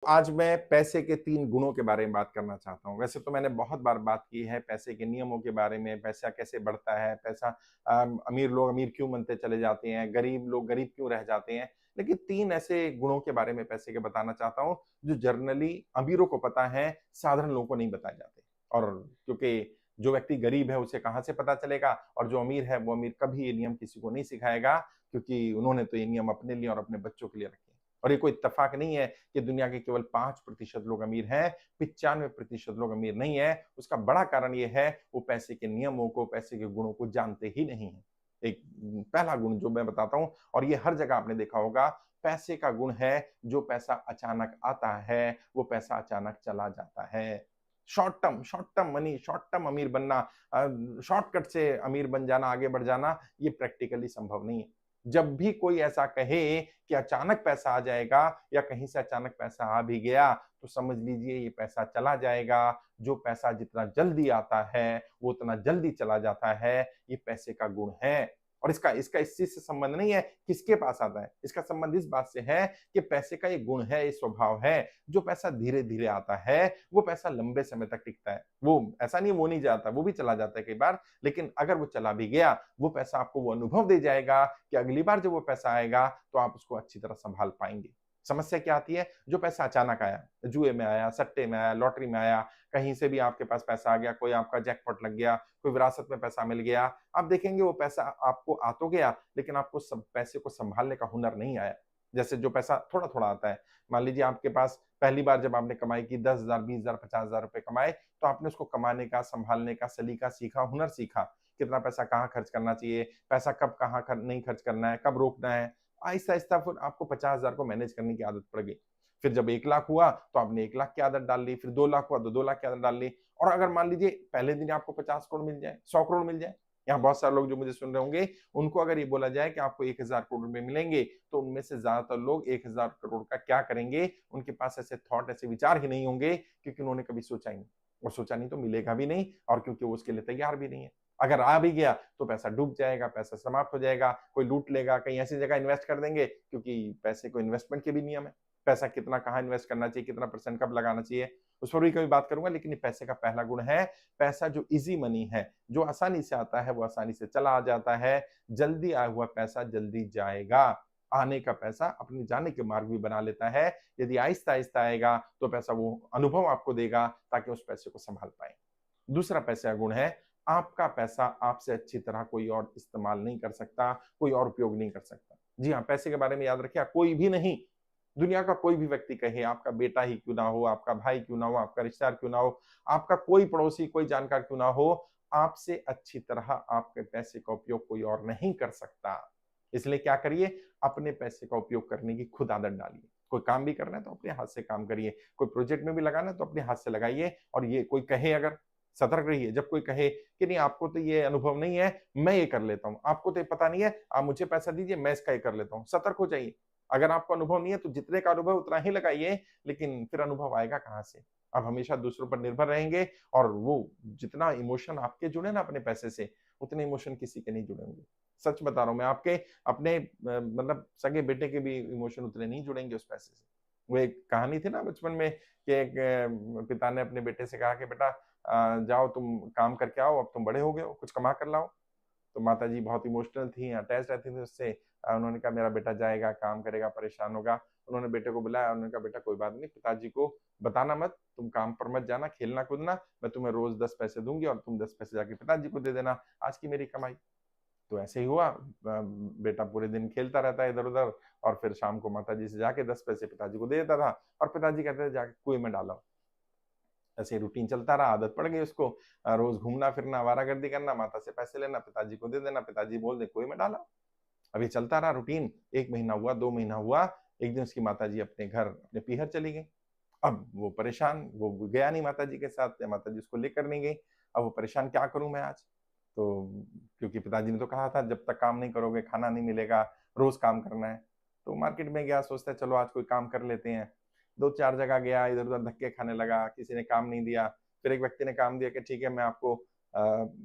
आज मैं पैसे के 3 गुणों के बारे में बात करना चाहता हूँ। वैसे तो मैंने बहुत बार बात की है पैसे के नियमों के बारे में, पैसा कैसे बढ़ता है, पैसा अमीर लोग अमीर क्यों बनते चले जाते हैं, गरीब लोग गरीब क्यों रह जाते हैं। लेकिन 3 ऐसे गुणों के बारे में पैसे के बताना चाहता हूँ, जो जनरली अमीरों को पता है, साधारण लोगों को नहीं बताए जाते। और क्योंकि जो व्यक्ति गरीब है, उसे कहाँ से पता चलेगा और जो अमीर है, वो अमीर कभी ये नियम किसी को नहीं सिखाएगा, क्योंकि उन्होंने तो ये नियम अपने लिए और अपने बच्चों के लिए रखे हैं। और ये कोई इत्तेफाक नहीं है कि दुनिया के केवल 5% लोग अमीर हैं, 95% लोग अमीर नहीं है। उसका बड़ा कारण ये है, वो पैसे के नियमों को, पैसे के गुणों को जानते ही नहीं है। एक पहला गुण जो मैं बताता हूँ और ये हर जगह आपने देखा होगा, पैसे का गुण है, जो पैसा अचानक आता है, वो पैसा अचानक चला जाता है। Short term money, short term अमीर बनना, शॉर्टकट से अमीर बन जाना, आगे बढ़ जाना, ये प्रैक्टिकली संभव नहीं है। जब भी कोई ऐसा कहे कि अचानक पैसा आ जाएगा या कहीं से अचानक पैसा आ भी गया, तो समझ लीजिए ये पैसा चला जाएगा। जो पैसा जितना जल्दी आता है, वो उतना जल्दी चला जाता है। ये पैसे का गुण है। और इसका इसका इस चीज से संबंध नहीं है किसके पास आता है, इसका संबंध इस बात से है कि पैसे का ये गुण है, ये स्वभाव है। जो पैसा धीरे धीरे आता है, वो पैसा लंबे समय तक टिकता है। वो ऐसा नहीं वो नहीं जाता, वो भी चला जाता है कई बार। लेकिन अगर वो चला भी गया, वो पैसा आपको वो अनुभव दे जाएगा कि अगली बार जब वो पैसा आएगा, तो आप उसको अच्छी तरह संभाल पाएंगे। समस्या क्या आती है? जो पैसा अचानक आया, जुए में आया, सट्टे में आया, लॉटरी में आया, कहीं से भी आपके पास पैसा आ गया, कोई आपका जैकपॉट लग गया, कोई विरासत में पैसा मिल गया। आप देखेंगे वो पैसा आपको आ तो गया, लेकिन आपको सब पैसे को संभालने का हुनर नहीं आया। जैसे जो पैसा थोड़ा-थोड़ा आता है, मान लीजिए आपके पास पहली बार जब आपने कमाई की 10,000, 20,000, 50,000 रुपए कमाए, तो आपने उसको कमाने का, संभालने का सलीका सीखा, हुनर सीखा। कितना पैसा कहाँ खर्च करना चाहिए, पैसा कब कहाँ नहीं खर्च करना है, कब रोकना है। आहिस्ता-आहिस्ता फिर आपको 50,000 को मैनेज करने की आदत पड़ गई। फिर जब 1 लाख हुआ, तो आपने 1 लाख की आदत डाल ली, फिर 2 लाख हुआ तो 2 लाख की आदत डाल ली। और अगर मान लीजिए पहले दिन आपको 50 करोड़ मिल जाए, 100 करोड़ मिल जाए, यहाँ बहुत सारे लोग जो मुझे सुन रहे होंगे, उनको अगर ये बोला जाए कि आपको 1,000 करोड़ रुपए मिलेंगे, तो उनमें से ज़्यादातर लोग 1,000 करोड़ का क्या करेंगे? उनके पास ऐसे थॉट, ऐसे विचार ही नहीं होंगे, क्योंकि उन्होंने कभी सोचा ही नहीं। और सोचा नहीं तो मिलेगा भी नहीं, और क्योंकि वो उसके लिए तैयार भी नहीं है। अगर आ भी गया, तो पैसा डूब जाएगा, पैसा समाप्त हो जाएगा, कोई लूट लेगा, कहीं ऐसी जगह इन्वेस्ट कर देंगे, क्योंकि पैसे को इन्वेस्टमेंट के भी नियम है। पैसा कितना कहाँ इन्वेस्ट करना चाहिए, कितना परसेंट कब लगाना चाहिए, उस पर भी कभी बात करूँगा। लेकिन ये पैसे का पहला गुण है, पैसा जो ईज़ी मनी है, जो आसानी से आता है, वो आसानी से चला आ जाता है। जल्दी आया हुआ पैसा जल्दी जाएगा। आने का पैसा अपने जाने के मार्ग भी बना लेता है। यदि आहिस्ता-आहिस्ता आएगा, तो पैसा वो अनुभव आपको देगा, ताकि उस पैसे को सँभाल पाएँ। दूसरा पैसे का गुण है, आपका पैसा आपसे अच्छी तरह कोई और इस्तेमाल नहीं कर सकता, कोई और उपयोग नहीं कर सकता। जी हाँ, पैसे के बारे में याद रखिए, कोई भी नहीं, दुनिया का कोई भी व्यक्ति कहे, आपका बेटा ही क्यों ना हो, आपका भाई क्यों ना हो, आपका रिश्तेदार क्यों ना हो, आपका कोई पड़ोसी, कोई जानकार क्यों ना हो, आपसे अच्छी तरह आपके पैसे का उपयोग कोई और नहीं कर सकता। इसलिए क्या करिए, अपने पैसे का उपयोग करने की खुद आदत डालिए। कोई काम भी करना है तो अपने हाथ से काम करिए, कोई प्रोजेक्ट में भी लगाना है तो अपने हाथ से लगाइए। और ये कोई कहे अगर, सतर्क रहिए जब कोई कहे कि नहीं आपको तो ये अनुभव नहीं है, मैं ये कर लेता हूँ, आपको तो ये पता नहीं है, आप मुझे पैसा दीजिए, मैं इसका ये कर लेता हूँ। सतर्क हो जाइए। अगर आपको अनुभव नहीं है तो जितने का अनुभव उतना ही लगाइए, लेकिन फिर अनुभव आएगा कहाँ से? आप हमेशा दूसरों पर निर्भर रहेंगे, और वो जितना इमोशन आपके जुड़े ना अपने पैसे से, उतने इमोशन किसी के नहीं जुड़े होंगे। सच बता रहा हूँ मैं, आपके अपने मतलब सगे बेटे के भी इमोशन उतने नहीं जुड़ेंगे उस पैसे से। वो एक कहानी थी ना बचपन में कि एक पिता ने अपने बेटे से कहा कि बेटा जाओ तुम काम करके आओ, अब तुम बड़े हो गए हो, कुछ कमा कर लाओ। तो माताजी बहुत इमोशनल थी, अटैच रहती थी उससे। उन्होंने कहा मेरा बेटा जाएगा, काम करेगा, परेशान होगा। उन्होंने बेटे को बुलाया, उन्होंने कहा बेटा कोई बात नहीं, पिताजी को बताना मत, तुम काम पर मत जाना, खेलना कूदना, मैं तुम्हें रोज 10 पैसे दूंगी और तुम 10 पैसे जाके पिताजी को दे देना, आज की मेरी कमाई। तो ऐसे ही हुआ, बेटा पूरे दिन खेलता रहता है इधर-उधर, और फिर शाम को माताजी से जाके 10 पैसे पिताजी को दे देता था, और पिताजी कहते थे जाके कुएं में डालो। ऐसे रूटीन चलता रहा, आदत पड़ गई उसको। रोज घूमना-फिरना, आवारागर्दी करना, माता से पैसे लेना, पिताजी को दे देना, पिताजी बोल दें कुएं में डाला। अब ये चलता रहा रूटीन, 1 महीना हुआ, 2 महीना हुआ, एक दिन उसकी माताजी अपने घर, अपने पीहर चली गईं। अब वो परेशान, वो गया नहीं माताजी के साथ, या माताजी उसको लेकर नहीं गई। अब वो परेशान, क्या करूँ मैं आज? तो क्योंकि पिताजी ने तो कहा था जब तक काम नहीं करोगे खाना नहीं मिलेगा, रोज़ काम करना है। तो मार्केट में गया, सोचता है चलो आज कोई काम कर लेते हैं। 2-4 जगह गया, इधर-उधर धक्के खाने लगा, किसी ने काम नहीं दिया। फिर एक व्यक्ति ने काम दिया कि ठीक है मैं आपको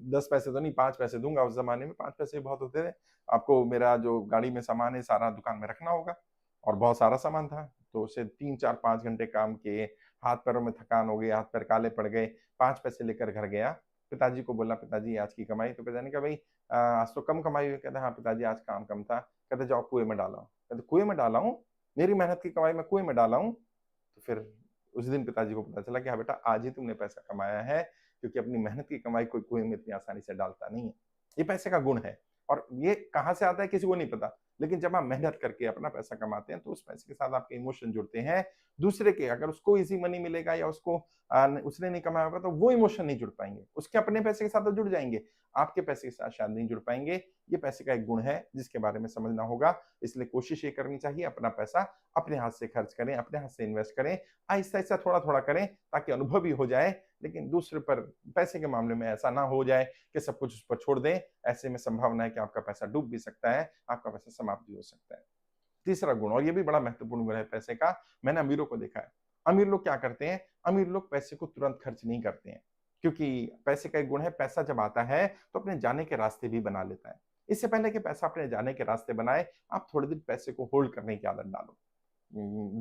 10 पैसे तो नहीं 5 पैसे दूँगा, उस ज़माने में 5 पैसे बहुत होते थे। आपको मेरा जो गाड़ी में सामान है सारा दुकान में रखना होगा, और बहुत सारा सामान था। तो उसे 3, 4, 5 घंटे काम किए, हाथ-पैरों में थकान हो गई, हाथ-पैर काले पड़ गए, 5 पैसे लेकर घर गया। पिताजी को बोला, "पिताजी आज की कमाई।" तो पिताजी ने कहा, "भई आज तो कम कमाई हुई।" कहता, "हाँ पिताजी आज काम कम था।" कहते, "जाओ कुएँ में डालो।" कहते, "कुएँ में डाला हूँ? मेरी मेहनत की कमाई मैं कुएँ में डाला हूँ?" तो फिर उस दिन पिताजी को पता चला कि हाँ बेटा, आज ही तुमने पैसा कमाया है, क्योंकि अपनी मेहनत की कमाई कोई कुएँ में इतनी आसानी से डालता नहीं है। ये पैसे का गुण है और ये कहाँ से आता है किसी को नहीं पता। लेकिन जब आप मेहनत करके अपना पैसा कमाते हैं तो उस पैसे के साथ आपके इमोशन जुड़ते हैं। दूसरे के अगर उसको ईज़ी मनी मिलेगा या उसको उसने नहीं कमाया होगा तो वो इमोशन नहीं जुड़ पाएँगे। उसके अपने पैसे के साथ तो जुड़ जाएँगे, आपके पैसे के साथ शायद नहीं जुड़ पाएँगे। ये पैसे का एक गुण है जिसके बारे में समझना होगा। इसलिए कोशिश ये करनी चाहिए अपना पैसा अपने हाथ से खर्च करें, अपने हाथ से इन्वेस्ट करें। आहिस्ता-आहिस्ता थोड़ा-थोड़ा करें ताकि अनुभव भी हो जाए, लेकिन दूसरे पर पैसे के मामले में ऐसा ना हो जाए कि सब कुछ उस पर छोड़ दें। ऐसे में संभावना है कि आपका पैसा डूब भी सकता है, आपका पैसा समाप्त भी हो सकता है। तीसरा गुण और ये भी बड़ा महत्वपूर्ण गुण है पैसे का, मैंने अमीरों को देखा है। अमीर लोग क्या करते हैं, अमीर लोग पैसे को तुरंत खर्च नहीं करते हैं, क्योंकि पैसे का एक गुण है पैसा जब आता है तो अपने जाने के रास्ते भी बना लेता है। इससे पहले कि पैसा अपने जाने के रास्ते बनाए, आप थोड़े दिन पैसे को होल्ड करने की आदत डालो।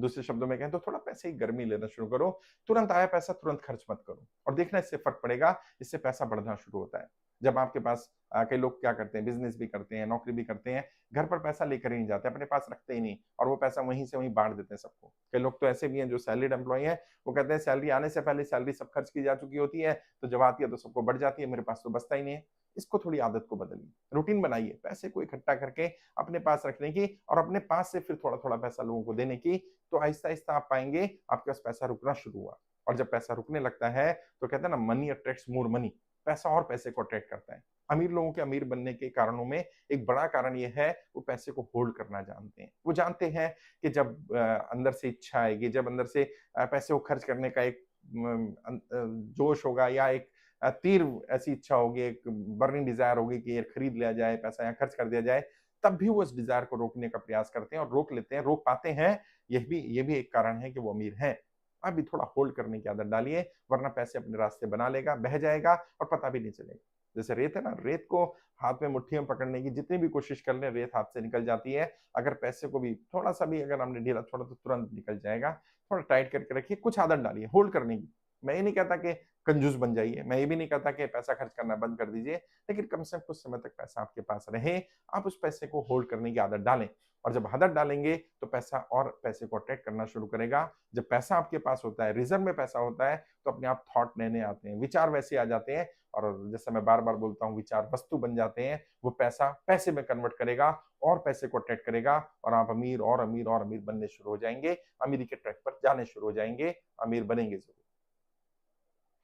दूसरे शब्दों में कहें तो थोड़ा पैसे की गर्मी लेना शुरू करो, तुरंत आया पैसा तुरंत खर्च मत करो और देखना इससे फ़र्क पड़ेगा, इससे पैसा बढ़ना शुरू होता है। जब आपके पास कई लोग क्या करते हैं बिज़नेस भी करते हैं, नौकरी भी करते हैं, घर पर पैसा लेकर ही नहीं जाते, अपने पास रखते ही नहीं और वो पैसा वहीं से वहीं बाँट देते हैं सबको। कई लोग तो ऐसे भी हैं जो सैलरीड एम्प्लॉयी हैं, वो कहते हैं सैलरी आने से पहले सैलरी सब खर्च की जा चुकी होती है, तो जब आती है तो सबको बढ़ जाती है, मेरे पास तो बचता ही नहीं है। इसको थोड़ी आदत को बदलिए, रूटीन बनाइए, पैसे को इकट्ठा करके अपने पास रखने की और अपने पास से फिर थोड़ा-थोड़ा पैसा लोगों को देने की, तो आहिस्ता-आहिस्ता आप पाएँगे आपके पास पैसा रुकना शुरू हुआ और जब पैसा रुकने लगता है, तो कहते हैं ना मनी अट्रैक्ट्स मोर मनी, पैसा और पैसे को अट्रैक्ट करता है। अमीर लोगों के अमीर बनने के कारणों में एक बड़ा कारण ये है, वो पैसे को होल्ड करना जानते हैं। वो जानते हैं कि जब अंदर से इच्छा आएगी, जब अंदर से पैसे को खर्च करने का एक जोश होगा या एक तीव्र ऐसी इच्छा होगी, एक बर्निंग डिज़ायर होगी कि ये खरीद लिया जाए, पैसा यहाँ खर्च कर दिया जाए, तब भी वो इस डिज़ायर को रोकने का प्रयास करते हैं और रोक लेते हैं, रोक पाते हैं। ये भी एक कारण है कि वो अमीर हैं। आप भी थोड़ा होल्ड करने की आदत डालिए, वरना पैसे अपने रास्ते बना लेगा, बह जाएगा और पता भी नहीं चलेगा। जैसे रेत है ना, रेत को हाथ में मुट्ठी में पकड़ने की जितनी भी कोशिश कर लें, रेत हाथ से निकल जाती है। अगर पैसे को भी थोड़ा-सा भी अगर हमने ढीला छोड़ा तो तुरंत निकल जाएगा। थोड़ा टाइट करके रखिए, कुछ आदत डालिए होल्ड करने की। मैं ये नहीं कहता कि कंजूस बन जाइए, मैं ये भी नहीं कहता कि पैसा खर्च करना बंद कर दीजिए, लेकिन कम से कम कुछ समय तक पैसा आपके पास रहे, आप उस पैसे को होल्ड करने की आदत डालें। और जब आदत डालेंगे तो पैसा और पैसे को अट्रैक्ट करना शुरू करेगा। जब पैसा आपके पास होता है, रिज़र्व में पैसा होता है, तो अपने आप थॉट नए-नए आते हैं, विचार वैसे आ जाते हैं और जैसे मैं बार-बार बोलता हूँ विचार वस्तु बन जाते हैं, वो पैसा पैसे में कन्वर्ट करेगा और पैसे को अट्रैक्ट करेगा और आप अमीर और अमीर और अमीर बनने शुरू हो जाएँगे, अमीरी के ट्रैक पर जाने शुरू हो जाएँगे, अमीर बनेंगे ज़रूर।